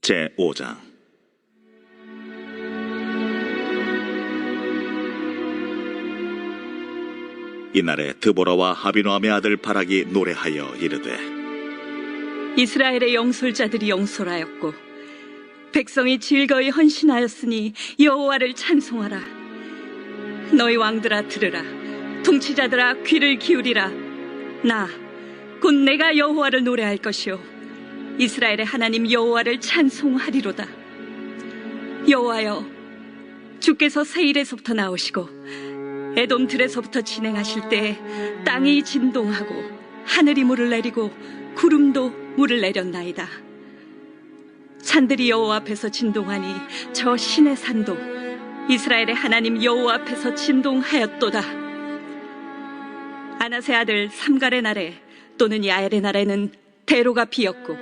제5장. 이날에 드보라와 아비노함의 아들 바락이 노래하여 이르되, 이스라엘의 영솔자들이 영솔하였고 백성이 즐거이 헌신하였으니 여호와를 찬송하라. 너희 왕들아 들으라. 통치자들아 귀를 기울이라. 나 곧 내가 여호와를 노래할 것이요 이스라엘의 하나님 여호와를 찬송하리로다. 여호와여, 주께서 세일에서부터 나오시고 에돔 들에서부터 진행하실 때 땅이 진동하고 하늘이 물을 내리고 구름도 물을 내렸나이다. 산들이 여호와 앞에서 진동하니 저 신의 산도 이스라엘의 하나님 여호와 앞에서 진동하였도다. 아나세 아들 삼갈의 날에 또는 야엘의 날에는 대로가 비었고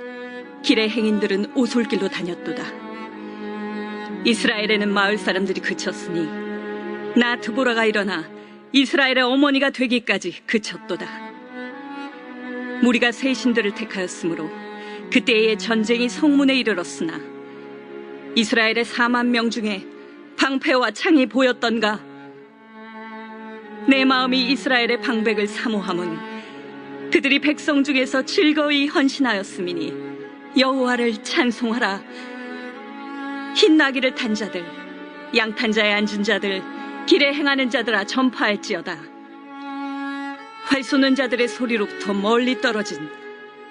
길의 행인들은 오솔길로 다녔도다. 이스라엘에는 마을 사람들이 그쳤으니 나 드보라가 일어나 이스라엘의 어머니가 되기까지 그쳤도다. 무리가 새 신들을 택하였으므로 그때의 전쟁이 성문에 이르렀으나 이스라엘의 4만 명 중에 방패와 창이 보였던가? 내 마음이 이스라엘의 방백을 사모함은 그들이 백성 중에서 즐거이 헌신하였음이니 여호와를 찬송하라. 흰 나귀를 탄 자들, 양탄자에 앉은 자들, 길에 행하는 자들아 전파할지어다. 활 쏘는 자들의 소리로부터 멀리 떨어진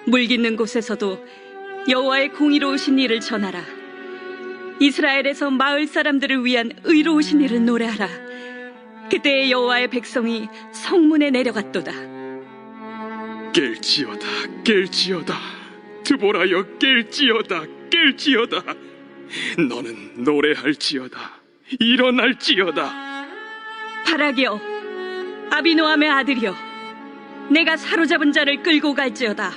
물 깃는 곳에서도 여호와의 공의로우신 일을 전하라. 이스라엘에서 마을 사람들을 위한 의로우신 일을 노래하라. 그때의 여호와의 백성이 성문에 내려갔도다. 깰지어다, 깰지어다. 드보라여, 깰지어다, 깰지어다. 너는 노래할지어다, 일어날지어다. 바락이여, 아비노함의 아들이여, 내가 사로잡은 자를 끌고 갈지어다.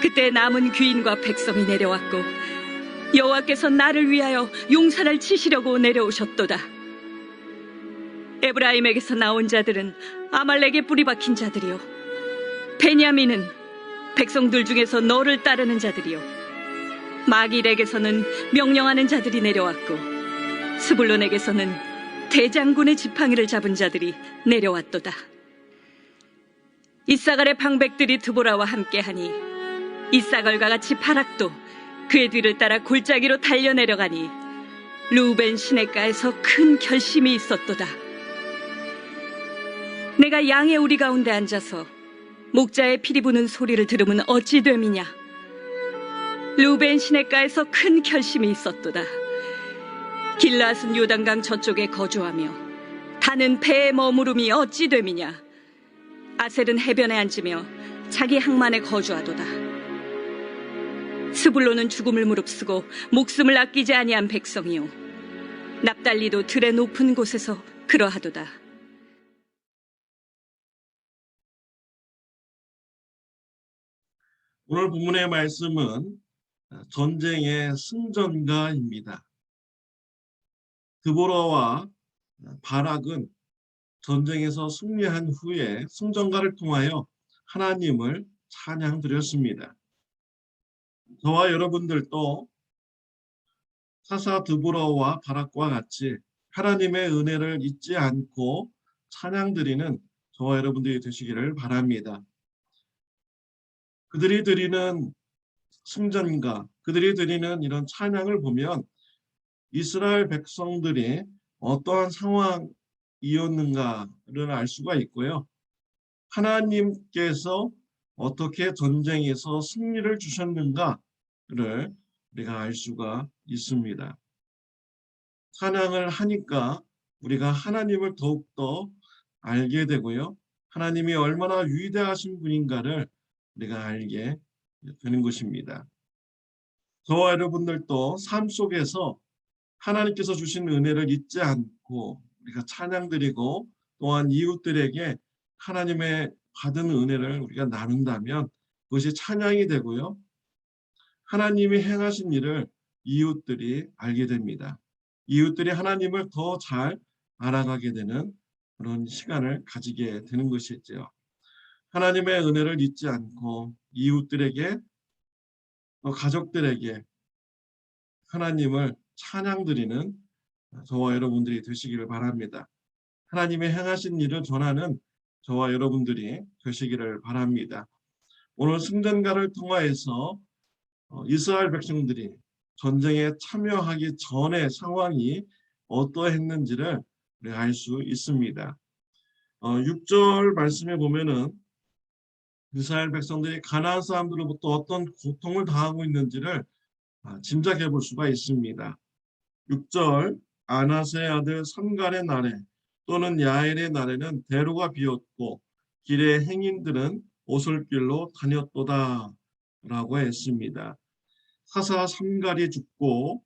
그때 남은 귀인과 백성이 내려왔고 여호와께서 나를 위하여 용산을 치시려고 내려오셨도다. 에브라임에게서 나온 자들은 아말렉에 뿌리 박힌 자들이요 베냐민은 백성들 중에서 너를 따르는 자들이요 마길에게서는 명령하는 자들이 내려왔고 스불론에게서는 대장군의 지팡이를 잡은 자들이 내려왔도다. 이사갈의 방백들이 드보라와 함께하니 이사갈과 같이 바락도 그의 뒤를 따라 골짜기로 달려내려가니 르우벤 시냇가에서 큰 결심이 있었도다. 내가 양의 우리 가운데 앉아서 목자의 피리 부는 소리를 들으면 어찌 됨이냐. 르우벤 시냇가에서 큰 결심이 있었도다. 길앗은 요단강 저쪽에 거주하며 다는 배에 머무름이 어찌 됨이냐. 아셀은 해변에 앉으며 자기 항만에 거주하도다. 스불론은 죽음을 무릅쓰고 목숨을 아끼지 아니한 백성이요 납달리도 들의 높은 곳에서 그러하도다. 오늘 본문의 말씀은 전쟁의 승전가입니다. 드보라와 바락은 전쟁에서 승리한 후에 승전가를 통하여 하나님을 찬양드렸습니다. 저와 여러분들도 사사 드보라와 바락과 같이 하나님의 은혜를 잊지 않고 찬양드리는 저와 여러분들이 되시기를 바랍니다. 그들이 드리는 승전가, 그들이 드리는 이런 찬양을 보면 이스라엘 백성들이 어떠한 상황이었는가를 알 수가 있고요. 하나님께서 어떻게 전쟁에서 승리를 주셨는가를 우리가 알 수가 있습니다. 찬양을 하니까 우리가 하나님을 더욱더 알게 되고요. 하나님이 얼마나 위대하신 분인가를 우리가 알게 되는 것입니다. 저와 여러분들도 삶 속에서 하나님께서 주신 은혜를 잊지 않고 우리가 찬양드리고 또한 이웃들에게 하나님의 받은 은혜를 우리가 나눈다면 그것이 찬양이 되고요. 하나님이 행하신 일을 이웃들이 알게 됩니다. 이웃들이 하나님을 더 잘 알아가게 되는 그런 시간을 가지게 되는 것이죠. 하나님의 은혜를 잊지 않고 이웃들에게 또 가족들에게 하나님을 찬양드리는 저와 여러분들이 되시기를 바랍니다. 하나님의 행하신 일을 전하는 저와 여러분들이 되시기를 바랍니다. 오늘 승전가를 통하여서 이스라엘 백성들이 전쟁에 참여하기 전의 상황이 어떠했는지를 알 수 있습니다. 6절 말씀에 보면은 이스라엘 백성들이 가나안 사람들로부터 어떤 고통을 당하고 있는지를 짐작해 볼 수가 있습니다. 6절 아나스의 아들 삼갈의 날에 또는 야엘의 날에는 대로가 비었고 길의 행인들은 오솔길로 다녔도다 라고 했습니다. 사사 삼갈이 죽고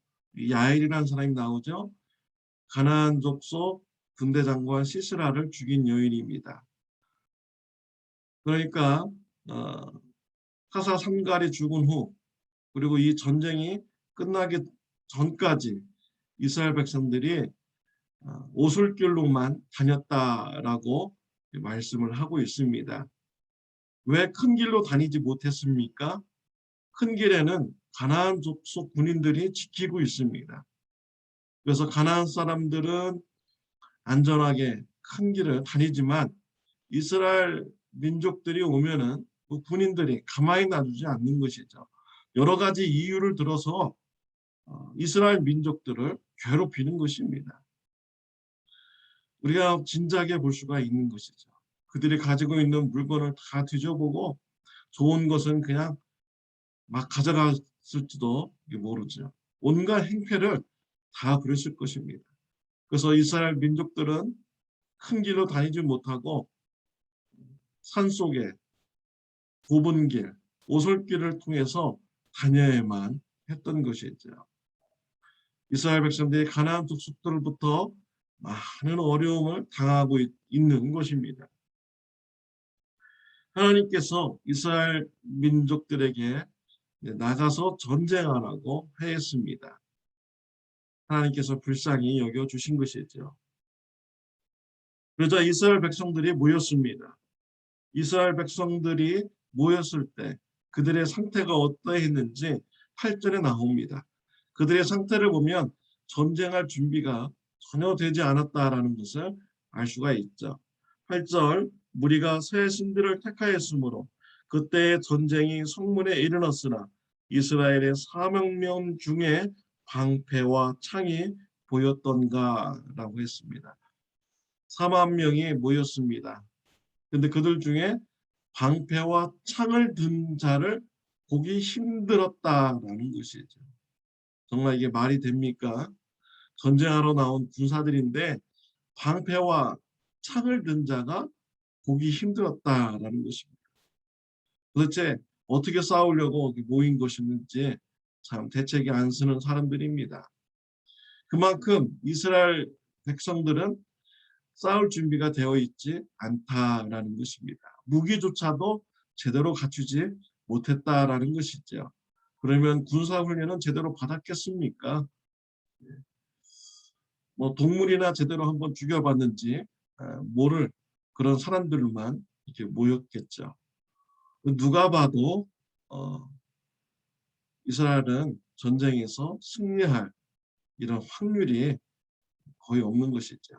야엘이라는 사람이 나오죠. 가나안 족속 군대 장관 시스라를 죽인 여인입니다. 그러니까 사사 삼갈이 죽은 후 그리고 이 전쟁이 끝나기 전까지 이스라엘 백성들이 오솔길로만 다녔다라고 말씀을 하고 있습니다. 왜 큰 길로 다니지 못했습니까? 큰 길에는 가나안 족속 군인들이 지키고 있습니다. 그래서 가나안 사람들은 안전하게 큰 길을 다니지만 이스라엘 민족들이 오면은 그 군인들이 가만히 놔두지 않는 것이죠. 여러 가지 이유를 들어서 이스라엘 민족들을 괴롭히는 것입니다. 우리가 진작에 볼 수가 있는 것이죠. 그들이 가지고 있는 물건을 다 뒤져보고 좋은 것은 그냥 막 가져갔을지도 모르죠. 온갖 행패를 다 부렸을 것입니다. 그래서 이스라엘 민족들은 큰 길로 다니지 못하고 산속에 좁은 길, 오솔길을 통해서 다녀야만 했던 것이죠. 이스라엘 백성들이 가나안 족속들로부터 많은 어려움을 당하고 있는 것입니다. 하나님께서 이스라엘 민족들에게 나가서 전쟁하라고 하였습니다. 하나님께서 불쌍히 여겨주신 것이죠. 그러자 이스라엘 백성들이 모였습니다. 이스라엘 백성들이 모였을 때 그들의 상태가 어떠했는지 8절에 나옵니다. 그들의 상태를 보면 전쟁할 준비가 전혀 되지 않았다라는 것을 알 수가 있죠. 8절 무리가 새 신들을 택하였으므로 그때의 전쟁이 성문에 이르렀으나 이스라엘의 4만 명 중에 방패와 창이 보였던가라고 했습니다. 4만 명이 모였습니다. 그런데 그들 중에 방패와 창을 든 자를 보기 힘들었다라는 것이죠. 정말 이게 말이 됩니까? 전쟁하러 나온 군사들인데 방패와 창을 든 자가 보기 힘들었다라는 것입니다. 도대체 어떻게 싸우려고 모인 것이었는지 참 대책이 안 쓰는 사람들입니다. 그만큼 이스라엘 백성들은 싸울 준비가 되어 있지 않다라는 것입니다. 무기조차도 제대로 갖추지 못했다라는 것이죠. 그러면 군사훈련은 제대로 받았겠습니까? 뭐 동물이나 제대로 한번 죽여봤는지 모를 그런 사람들만 이렇게 모였겠죠. 누가 봐도 이스라엘은 전쟁에서 승리할 이런 확률이 거의 없는 것이죠.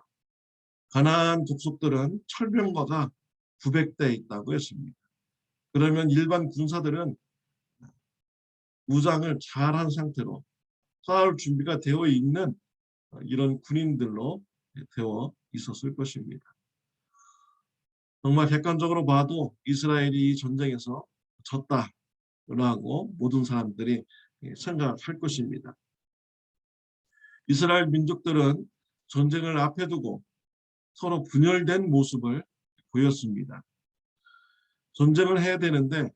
가나안 족속들은 철병거가 900대 있다고 했습니다. 그러면 일반 군사들은 무장을 잘한 상태로 싸울 준비가 되어 있는 이런 군인들로 되어 있었을 것입니다. 정말 객관적으로 봐도 이스라엘이 이 전쟁에서 졌다라고 모든 사람들이 생각할 것입니다. 이스라엘 민족들은 전쟁을 앞에 두고 서로 분열된 모습을 보였습니다. 전쟁을 해야 되는데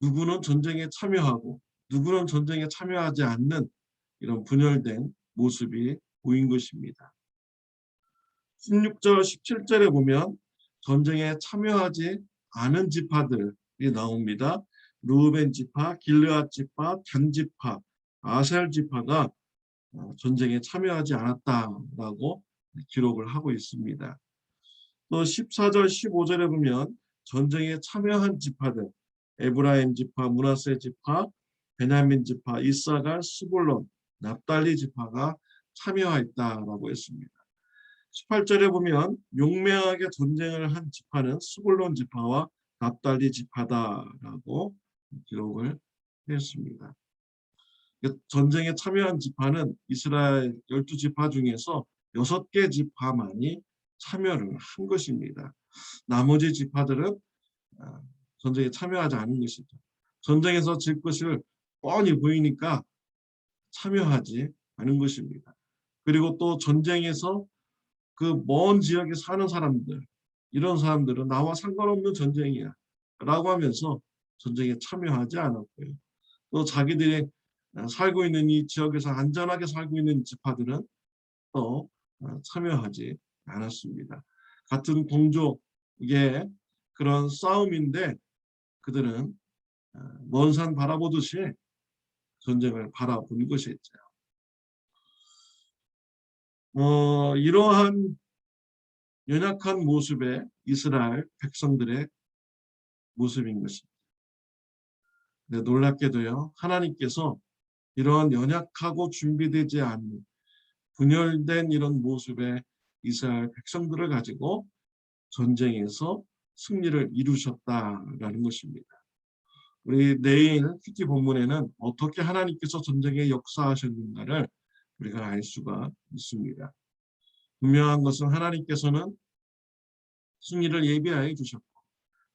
누구는 전쟁에 참여하고 누구는 전쟁에 참여하지 않는 이런 분열된 모습이 보인 것입니다. 16절, 17절에 보면 전쟁에 참여하지 않은 지파들이 나옵니다. 르우벤 지파, 길르앗 지파, 단 지파, 아셀 지파가 전쟁에 참여하지 않았다라고 기록을 하고 있습니다. 또 14절, 15절에 보면 전쟁에 참여한 지파들, 에브라임 지파, 므낫세 지파, 베냐민 지파, 이사갈, 스불론, 납달리 지파가 참여했다라고 했습니다. 18절에 보면 용맹하게 전쟁을 한 지파는 스불론 지파와 납달리 지파다라고 기록을 했습니다. 전쟁에 참여한 지파는 이스라엘 12지파 중에서 6개 지파만이 참여를 한 것입니다. 나머지 지파들은 전쟁에 참여하지 않은 것이죠. 전쟁에서 질 것을 뻔히 보이니까 참여하지 않은 것입니다. 그리고 또 전쟁에서 그 먼 지역에 사는 사람들, 이런 사람들은 나와 상관없는 전쟁이야 라고 하면서 전쟁에 참여하지 않았고요. 또 자기들이 살고 있는 이 지역에서 안전하게 살고 있는 지파들은 또 참여하지 않았습니다. 같은 동족의 그런 싸움인데 그들은 먼 산 바라보듯이 전쟁을 바라본 것이었죠. 이러한 연약한 모습의 이스라엘 백성들의 모습인 것입니다. 네, 놀랍게도요, 하나님께서 이러한 연약하고 준비되지 않는 분열된 이런 모습의 이스라엘 백성들을 가지고 전쟁에서 승리를 이루셨다라는 것입니다. 우리 내일 큐티 본문에는 어떻게 하나님께서 전쟁에 역사하셨는가를 우리가 알 수가 있습니다. 분명한 것은 하나님께서는 승리를 예비하여 주셨고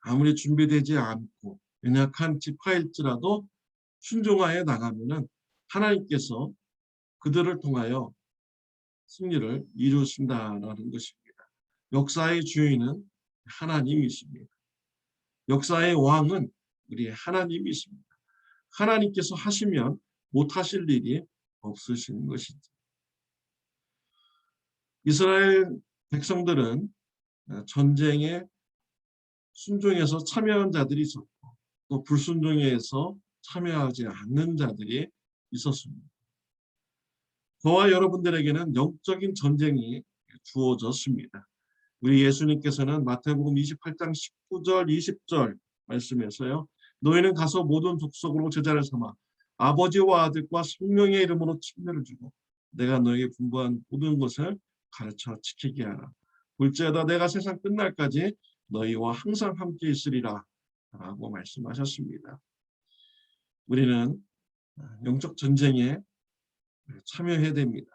아무리 준비되지 않고 연약한 지파일지라도 순종하여 나가면은 하나님께서 그들을 통하여 승리를 이루신다라는 것입니다. 역사의 주인은 하나님이십니다. 역사의 왕은 우리 하나님이십니다. 하나님께서 하시면 못하실 일이 없으신 것이죠. 이스라엘 백성들은 전쟁에 순종해서 참여한 자들이 있었고 또 불순종해서 참여하지 않는 자들이 있었습니다. 저와 여러분들에게는 영적인 전쟁이 주어졌습니다. 우리 예수님께서는 마태복음 28장 19절 20절 말씀에서요. 너희는 가서 모든 족속으로 제자를 삼아 아버지와 아들과 성령의 이름으로 침례를 주고 내가 너에게 분부한 모든 것을 가르쳐 지키게 하라. 볼지어다 내가 세상 끝날까지 너희와 항상 함께 있으리라 라고 말씀하셨습니다. 우리는 영적 전쟁에 참여해야 됩니다.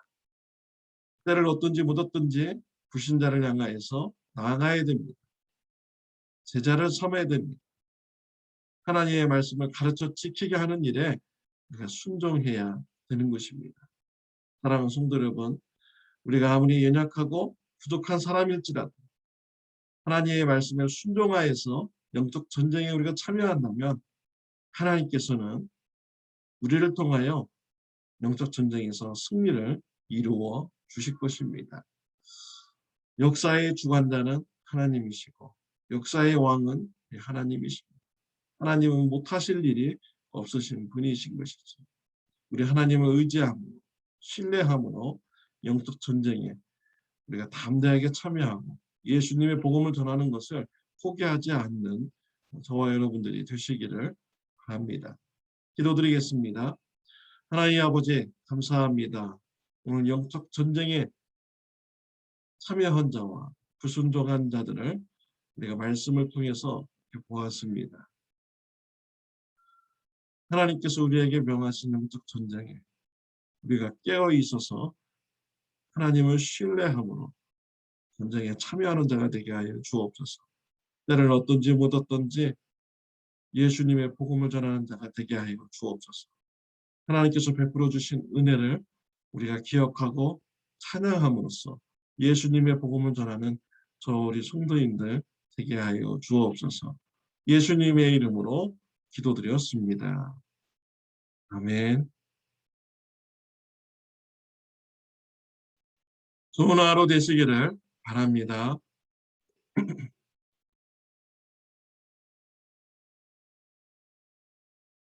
때를 얻든지 못 얻든지 불신자를 향하여서 나아가야 됩니다. 제자를 삼아야 됩니다. 하나님의 말씀을 가르쳐 지키게 하는 일에 우리가 순종해야 되는 것입니다. 사랑하는 성도 여러분, 우리가 아무리 연약하고 부족한 사람일지라도 하나님의 말씀에 순종하여서 영적 전쟁에 우리가 참여한다면 하나님께서는 우리를 통하여 영적 전쟁에서 승리를 이루어 주실 것입니다. 역사의 주관자는 하나님이시고 역사의 왕은 하나님이십니다. 하나님은 못하실 일이 없으신 분이신 것이죠. 우리 하나님을 의지함으로 신뢰함으로 영적 전쟁에 우리가 담대하게 참여하고 예수님의 복음을 전하는 것을 포기하지 않는 저와 여러분들이 되시기를 바랍니다. 기도드리겠습니다. 하나님 아버지 감사합니다. 오늘 영적 전쟁에 참여한 자와 불순종한 자들을 우리가 말씀을 통해서 보았습니다. 하나님께서 우리에게 명하신 영적 전쟁에 우리가 깨어 있어서 하나님을 신뢰함으로 전쟁에 참여하는 자가 되게 하여 주옵소서. 때를 얻든지 못 얻든지 예수님의 복음을 전하는 자가 되게 하여 주옵소서. 하나님께서 베풀어 주신 은혜를 우리가 기억하고 찬양함으로써 예수님의 복음을 전하는 저 우리 성도인들 되게 하여 주옵소서. 예수님의 이름으로 기도드렸습니다. 아멘. 좋은 하루 되시기를 바랍니다.